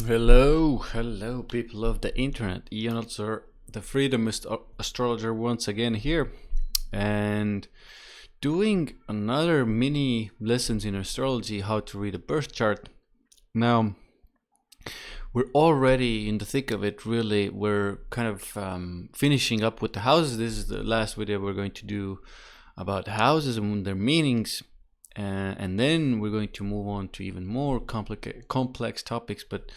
Hello, people of the internet. Ian Altosaar, the Freedom Astrologer, once again here, and doing another mini lessons in astrology, how to read a birth chart. Now, we're already in the thick of it. Really, we're kind of finishing up with the houses. This is the last video we're going to do about houses and their meanings. And then we're going to move on to even more complex topics, but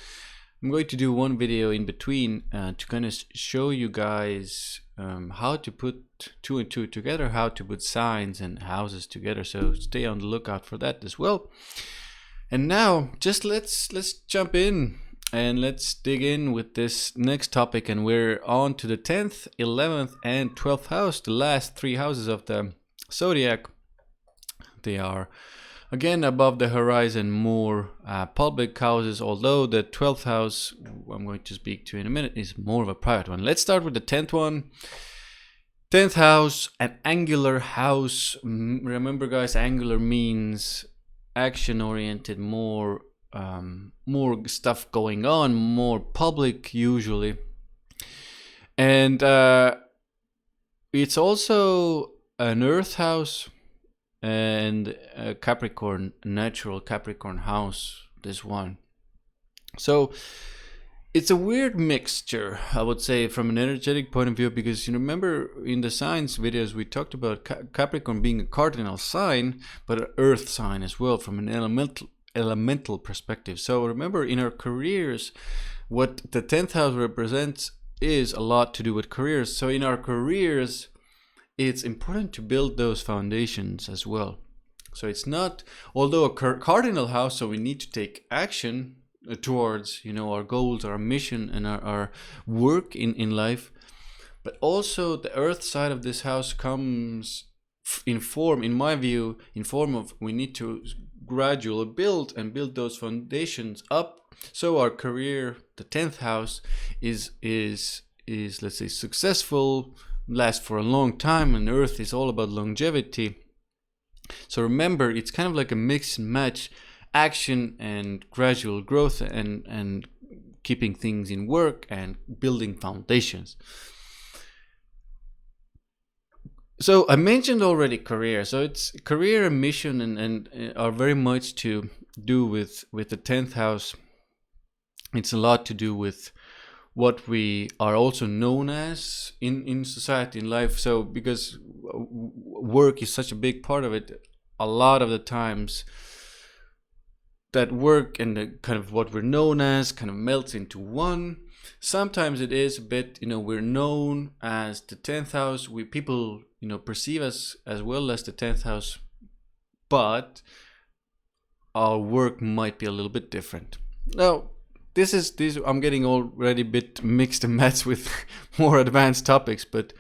I'm going to do one video in between to kind of show you guys how to put two and two together, how to put signs and houses together. So stay on the lookout for that as well. And now just let's jump in and let's dig in with this next topic, and we're on to the 10th, 11th and 12th house, the last three houses of the Zodiac. They are again above the horizon, more public houses, although the 12th house I'm going to speak to in a minute is more of a private one. Let's start with the 10th one. 10th house, an angular house. Remember guys, angular means action oriented, more stuff going on, more public usually. And it's also an earth house and a Capricorn, natural Capricorn house, this one. So it's a weird mixture, I would say, from an energetic point of view, because you remember in the signs videos we talked about Capricorn being a cardinal sign, but an earth sign as well from an elemental perspective. So remember, in our careers, what the 10th house represents is a lot to do with careers. So in our careers, it's important to build those foundations as well. So it's not, although a cardinal house, so we need to take action towards, our goals, our mission, and our work in life. But also the earth side of this house comes in my view, in form of we need to gradually build those foundations up. So our career, the 10th house, is let's say successful, last for a long time, and earth is all about longevity. So remember, it's kind of like a mix and match, action and gradual growth, and keeping things in work and building foundations. So I mentioned already career, so it's career and mission and are very much to do with the 10th house. It's a lot to do with what we are also known as in society, in life. So because work is such a big part of it, a lot of the times that work and the kind of what we're known as kind of melts into one. Sometimes it is a bit, we're known as the 10th house. People perceive us as well as the 10th house, but our work might be a little bit different. Now, I'm getting already a bit mixed and matched with more advanced topics, but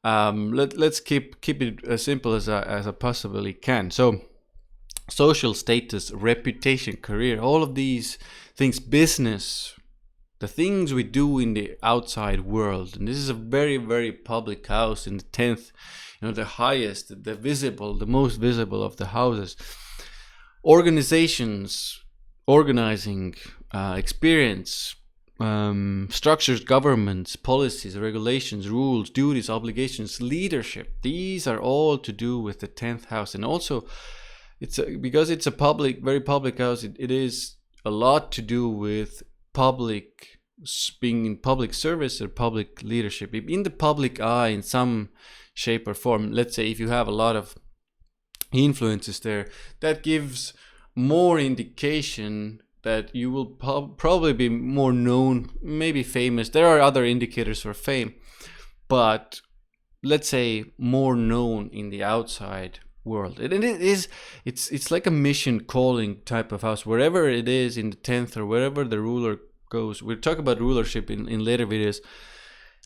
let's keep it as simple as I possibly can. So social status, reputation, career, all of these things, business, the things we do in the outside world. And this is a very, very public house in the 10th, the highest, the visible, the most visible of the houses. Organizations, organizing, experience, structures, governments, policies, regulations, rules, duties, obligations, leadership. These are all to do with the 10th house. And also, because it's a very public house, it is a lot to do with being in public service or public leadership, in the public eye in some shape or form. Let's say if you have a lot of influences there, that gives more indication that you will probably be more known, maybe famous. There are other indicators for fame, but let's say more known in the outside world. And it's like a mission calling type of house, wherever it is in the 10th or wherever the ruler goes. We'll talk about rulership in later videos.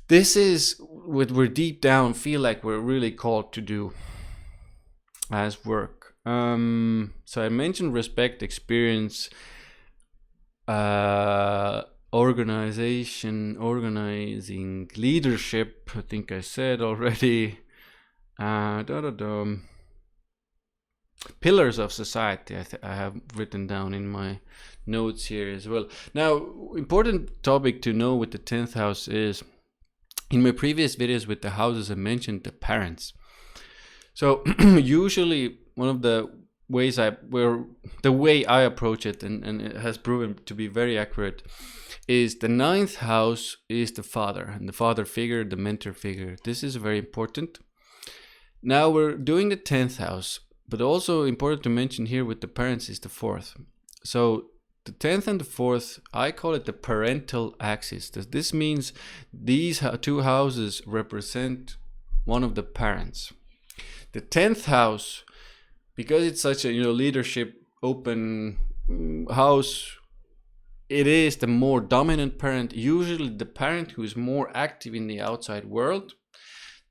This is what we're deep down feel like we're really called to do as work. So I mentioned respect, experience, organizing, leadership. I think I said already. pillars of society. I have written down in my notes here as well. Now, important topic to know with the 10th house is, in my previous videos with the houses, I mentioned the parents. So usually one of the ways the way I approach it, and it has proven to be very accurate, is the 9th house is the father, and the father figure, the mentor figure. This is very important. Now we're doing the 10th house, but also important to mention here with the parents is the 4th. So the 10th and the 4th, I call it the parental axis. This means these two houses represent one of the parents. The 10th house, because it's such a leadership open house, it is the more dominant parent, usually the parent who is more active in the outside world.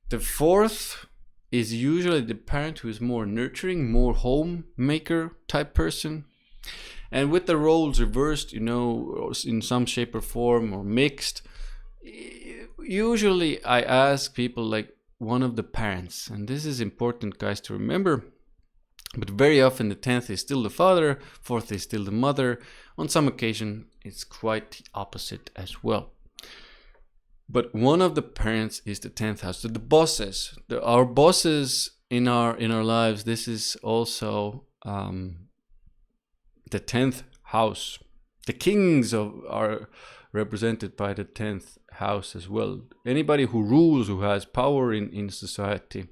The 4th is usually the parent who is more nurturing, more homemaker type person. And with the roles reversed, in some shape or form or mixed, usually I ask people like one of the parents. And this is important, guys, to remember. But very often the 10th is still the father, 4th is still the mother. On some occasion, it's quite the opposite as well. But one of the parents is the 10th house. So the bosses, our bosses in our lives, this is also the 10th house. The kings are represented by the 10th house as well. Anybody who rules, who has power in society.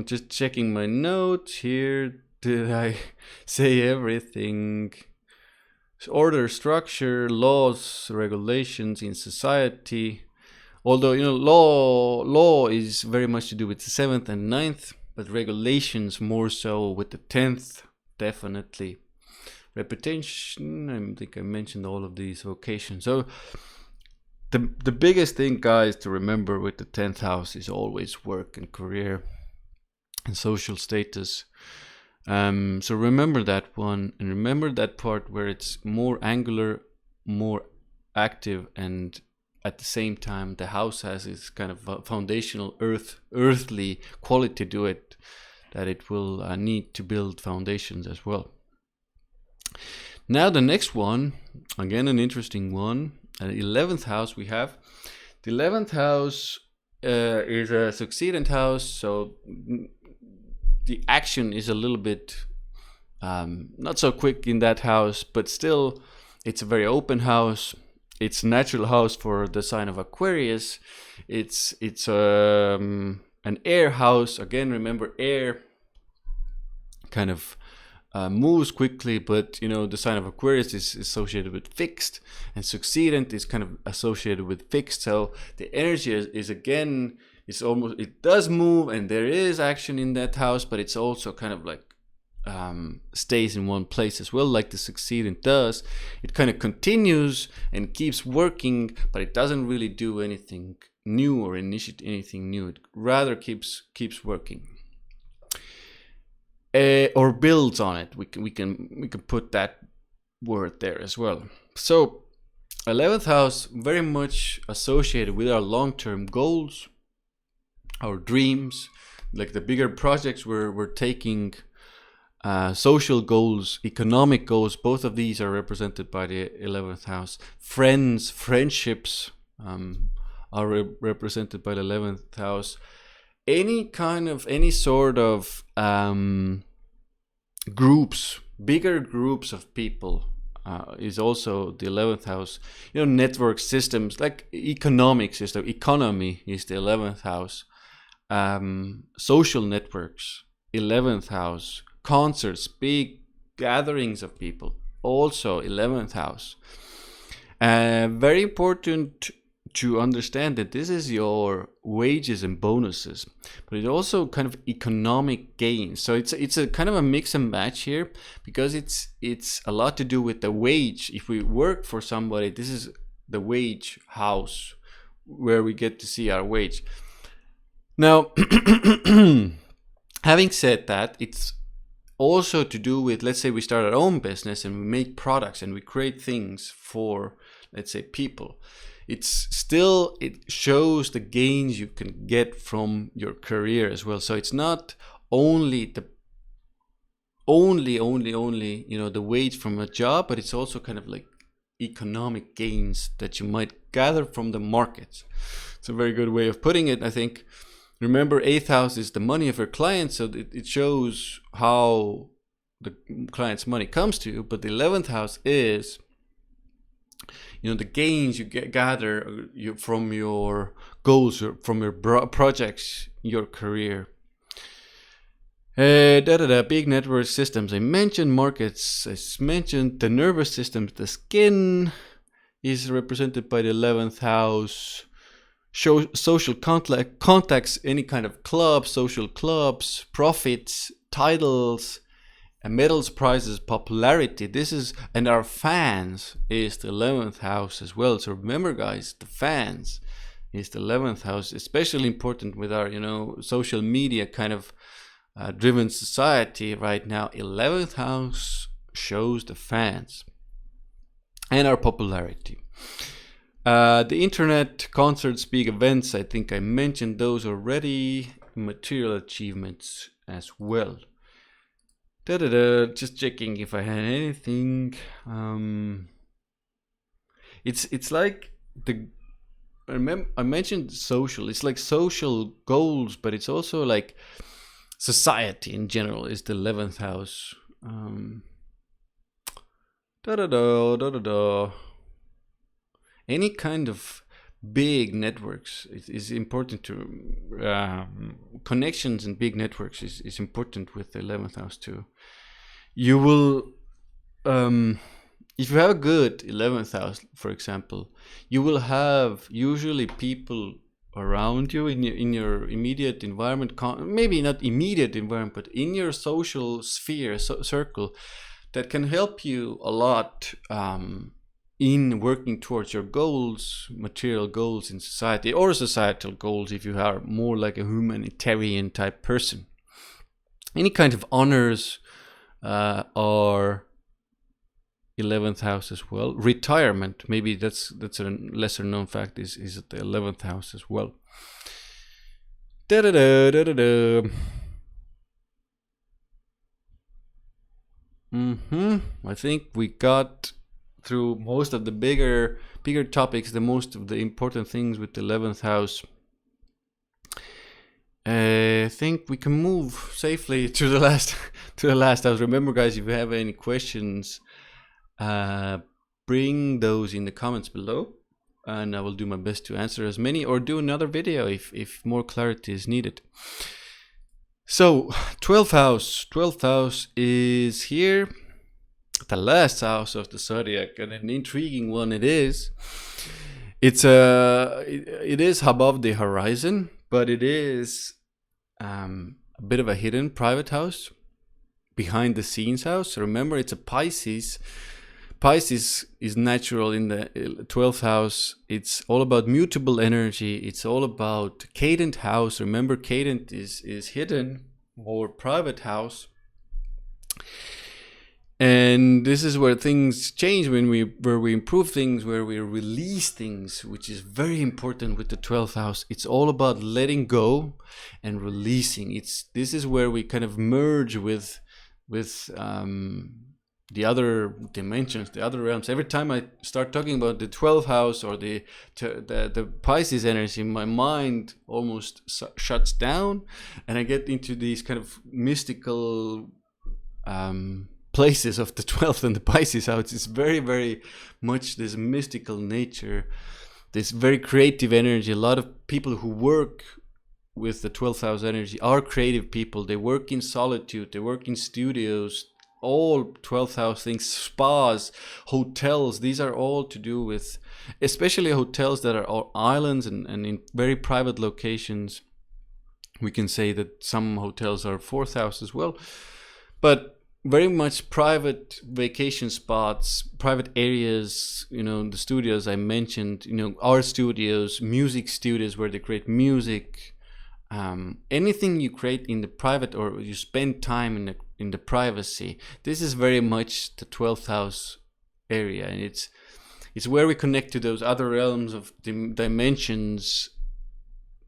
Just checking my notes here. Did I say everything? Order, structure, laws, regulations in society. Although law is very much to do with the 7th and 9th, but regulations more so with the 10th, definitely. Reputation, I think I mentioned all of these vocations. So the biggest thing, guys, to remember with the 10th house is always work and career and social status. So remember that one, and remember that part where it's more angular, more active, and at the same time the house has this kind of foundational earthly quality to it, that it will need to build foundations as well. Now the next one, again an interesting one. 11th house we have. The 11th house is a succedent house, so the action is a little bit not so quick in that house, but still it's a very open house. It's a natural house for the sign of Aquarius. It's an air house. Again, remember, air kind of moves quickly, but the sign of Aquarius is associated with fixed, and succedent is kind of associated with fixed. So the energy is again, it does move, and there is action in that house, but it's also kind of like stays in one place as well, like the succedent does. It kind of continues and keeps working, but it doesn't really do anything new or initiate anything new. It rather keeps working. Or builds on it. We can put that word there as well. So 11th house, very much associated with our long-term goals, our dreams, like the bigger projects we're taking, social goals, economic goals. Both of these are represented by the 11th house. Friendships are represented by the 11th house. Any sort of groups, bigger groups of people is also the 11th house. Network systems, like economic system, economy is the 11th house. Social networks, 11th house. Concerts, big gatherings of people, also 11th house. Very important to understand that this is your wages and bonuses, but it's also kind of economic gains. So it's a kind of a mix and match here, because it's a lot to do with the wage. If we work for somebody, this is the wage house where we get to see our wage. Now, having said that, it's also to do with, let's say we start our own business and we make products and we create things for, let's say, people. it shows the gains you can get from your career as well. So it's not only the the wage from a job, but it's also kind of like economic gains that you might gather from the markets. It's a very good way of putting it, I think. Remember, 8th house is the money of your client, so it shows how the client's money comes to you. But the 11th house is, the gains you gather from your goals, from your projects, your career. Big network systems. I mentioned markets. I mentioned the nervous system. The skin is represented by the 11th house. Social contacts, any kind of clubs, social clubs, profits, titles, medals, prizes, popularity. And our fans is the 11th house as well. So remember, guys, the fans is the 11th house, especially important with our, social media kind of driven society right now. 11th house shows the fans and our popularity. The internet, concerts, big events, I think I mentioned those already. Material achievements as well. Just checking if I had anything. It's like I mentioned social. It's like social goals, but it's also like society in general is the 11th house. Any kind of big networks is important to connections, and big networks is important with the 11th house too. You will if you have a good 11th house, for example, you will have usually people around you in your immediate environment, maybe not immediate environment, but in your social sphere, circle, that can help you a lot in working towards your goals, material goals in society, or societal goals if you are more like a humanitarian type person. Any kind of honors are 11th house as well. Retirement, maybe that's a lesser known fact, is at the 11th house as well. I think we got through most of the bigger topics, most of the important things with the 11th house. I think we can move safely to the last house. Remember, guys, if you have any questions, bring those in the comments below, and I will do my best to answer as many, or do another video if more clarity is needed. So 12th house is here, the last house of the zodiac, and an intriguing one it is. It is above the horizon, but it is a bit of a hidden private house, behind the scenes house. Remember, it's a Pisces. Pisces is natural in the 12th house. It's all about mutable energy. It's all about cadent house. Remember, cadent is hidden or private house. And this is where things change, where we improve things, where we release things, which is very important with the 12th house. It's all about letting go and releasing. This is where we kind of merge with the other dimensions, the other realms. Every time I start talking about the 12th house or the Pisces energy, my mind almost shuts down, and I get into these kind of mystical places of the 12th and the Pisces house. It's very, very much this mystical nature, this very creative energy. A lot of people who work with the 12th house energy are creative people. They work in solitude, they work in studios, all 12th house things, spas, hotels. These are all to do with, especially hotels that are all islands and in very private locations. We can say that some hotels are 4th house as well, but very much private vacation spots, private areas, the studios I mentioned, art studios, music studios where they create music, anything you create in the private, or you spend time in the privacy. This is very much the 12th house area, and It's where we connect to those other realms of dimensions,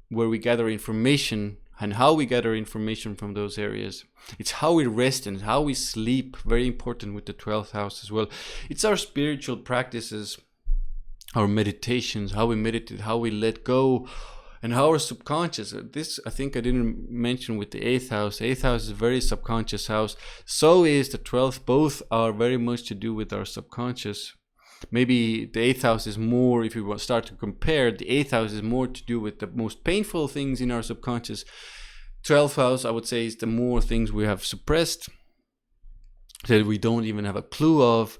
where we gather information and how we gather information from those areas. It's how we rest and how we sleep, very important with the 12th house as well. It's our spiritual practices, our meditations, how we meditate, how we let go, and how our subconscious. This I think I didn't mention with the 8th house. 8th house is a very subconscious house. So is the 12th. Both are very much to do with our subconscious. Maybe the 8th house is more, if you start to compare, the 8th house is more to do with the most painful things in our subconscious. 12th house, I would say, is the more things we have suppressed, that we don't even have a clue of.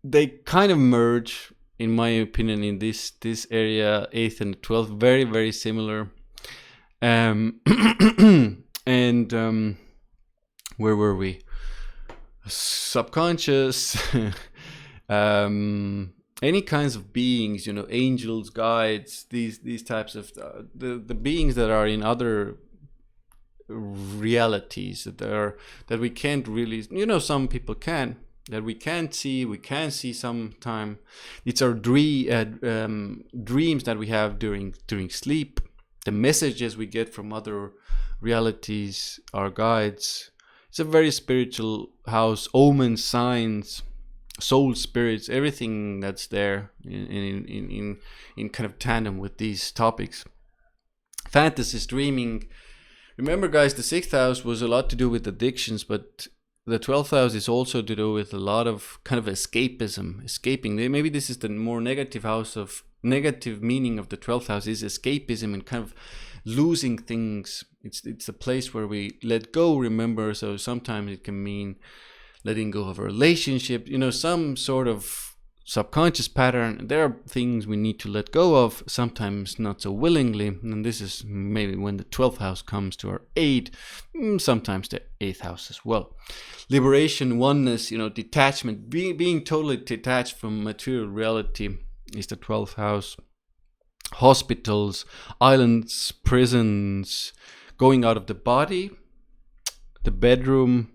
They kind of merge, in my opinion, in this area, 8th and 12th, very, very similar. And where were we? Subconscious. Any kinds of beings, angels, guides, these types of the beings that are in other realities that we can't really, some people can, that we can't see. We can see sometime. It's our dreams that we have during sleep, the messages we get from other realities, our guides. It's a very spiritual house. Omens, signs, soul spirits, everything that's there in kind of tandem with these topics. Fantasies, dreaming. Remember, guys, the 6th house was a lot to do with addictions, but the 12th house is also to do with a lot of kind of escapism, escaping. Maybe this is the more negative house of negative meaning of the 12th house, is escapism and kind of losing things. It's a place where we let go, remember. So sometimes it can mean letting go of a relationship, some sort of subconscious pattern. There are things we need to let go of, sometimes not so willingly. And this is maybe when the 12th house comes to our aid, sometimes the 8th house as well. Liberation, oneness, detachment, being totally detached from material reality is the 12th house. Hospitals, islands, prisons, going out of the body, the bedroom.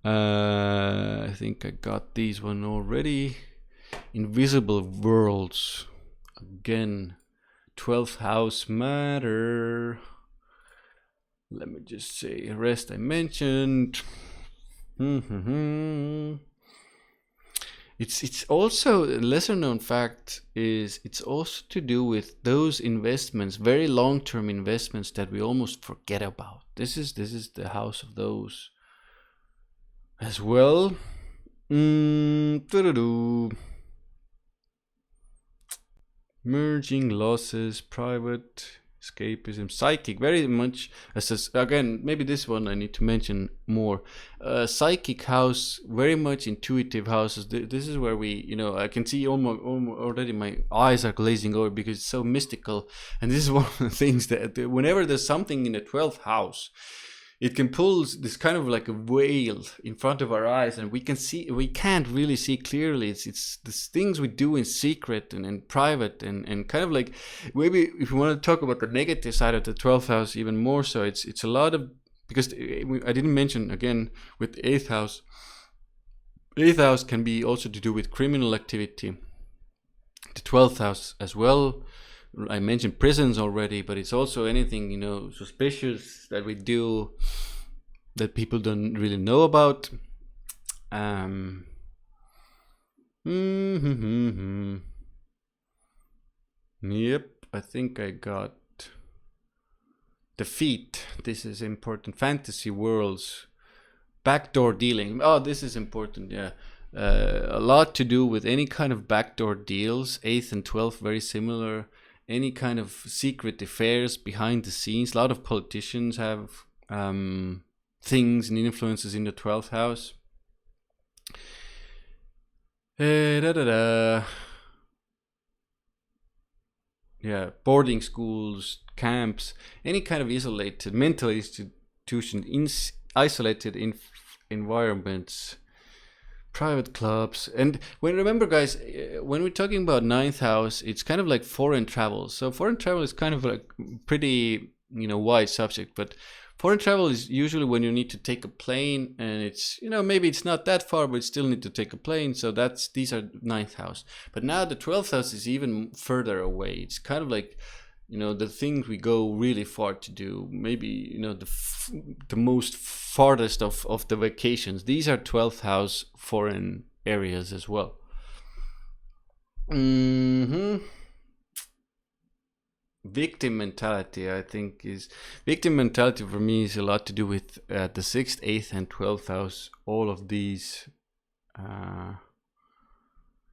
I think I got these one already. Invisible worlds. Again, 12th house matter. Let me just say, rest I mentioned. It's also a lesser known fact is it's also to do with those investments, very long-term investments that we almost forget about. This is the house of those as well. Merging, losses, private, escapism, psychic, very much again, maybe this one I need to mention more. Psychic house, very much intuitive houses. This is where we, I can see almost already my eyes are glazing over because it's so mystical. And this is one of the things that whenever there's something in the 12th house, it can pull this kind of like a veil in front of our eyes, and we can't really see clearly. It's these things we do in secret and in private, and kind of like, maybe if you want to talk about the negative side of the 12th house even more so, it's a lot of, because I didn't mention again with the 8th house. 8th house can be also to do with criminal activity. The 12th house as well. I mentioned prisons already, but it's also anything, suspicious that we do that people don't really know about. Yep, I think I got defeat. This is important. Fantasy worlds, backdoor dealing. Oh, this is important. Yeah. A lot to do with any kind of backdoor deals. 8th and 12th, very similar. Any kind of secret affairs behind the scenes. A lot of politicians have things and influences in the 12th house. Yeah, boarding schools, camps, any kind of isolated mental institution, isolated environments. Private clubs. And remember, guys, when we're talking about 9th house, it's kind of like foreign travel. So foreign travel is kind of like pretty wide subject, but Foreign travel is usually when you need to take a plane, and it's, you know, maybe it's not that far, but you still need to take a plane. So these are ninth house. But now the 12th house is even further away. It's kind of like, you know, the things we go really far to do. Maybe, you know, the most farthest of the vacations. These are 12th house foreign areas as well. Victim mentality, I think, is victim mentality for me is a lot to do with the 6th, 8th, and 12th house. All of these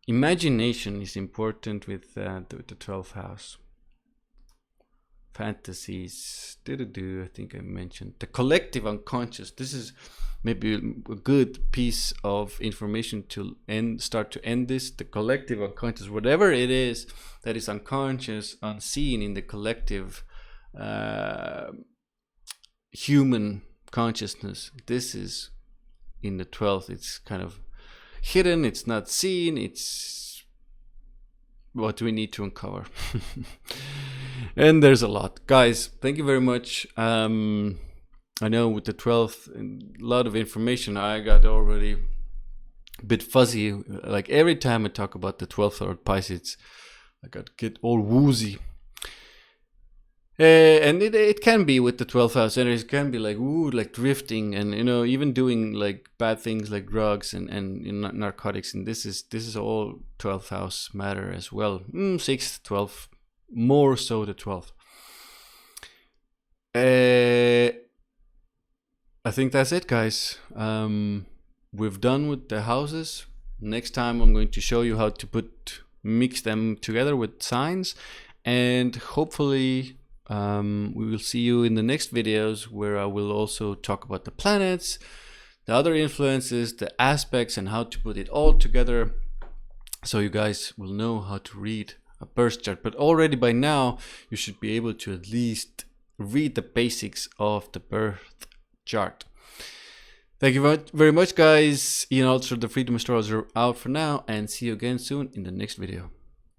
imagination is important with the 12th house. Fantasies, I think I mentioned the collective unconscious. This is maybe a good piece of information to start to end this. The collective unconscious, whatever it is that is unconscious, unseen in the collective human consciousness. This is in the 12th. It's kind of hidden. It's not seen. It's what we need to uncover. And there's a lot, guys. Thank you very much. I know with the 12th, a lot of information. I got already a bit fuzzy. Like every time I talk about the 12th or Pisces, I get all woozy. And it can be with the 12th house energies. It can be like, ooh, like drifting, and, you know, even doing like bad things like drugs and narcotics. And this is all 12th house matter as well. 6th, 12th, more so the 12th. I think that's it, guys. We've done with the houses. Next time I'm going to show you how to mix them together with signs, and hopefully we will see you in the next videos, where I will also talk about the planets, the other influences, the aspects, and how to put it all together, so you guys will know how to read a birth chart. But already by now you should be able to at least read the basics of the birth chart. Thank you very much, guys. Ian Altosaar, the Freedom Astrologer, out for now, and see you again soon in the next video.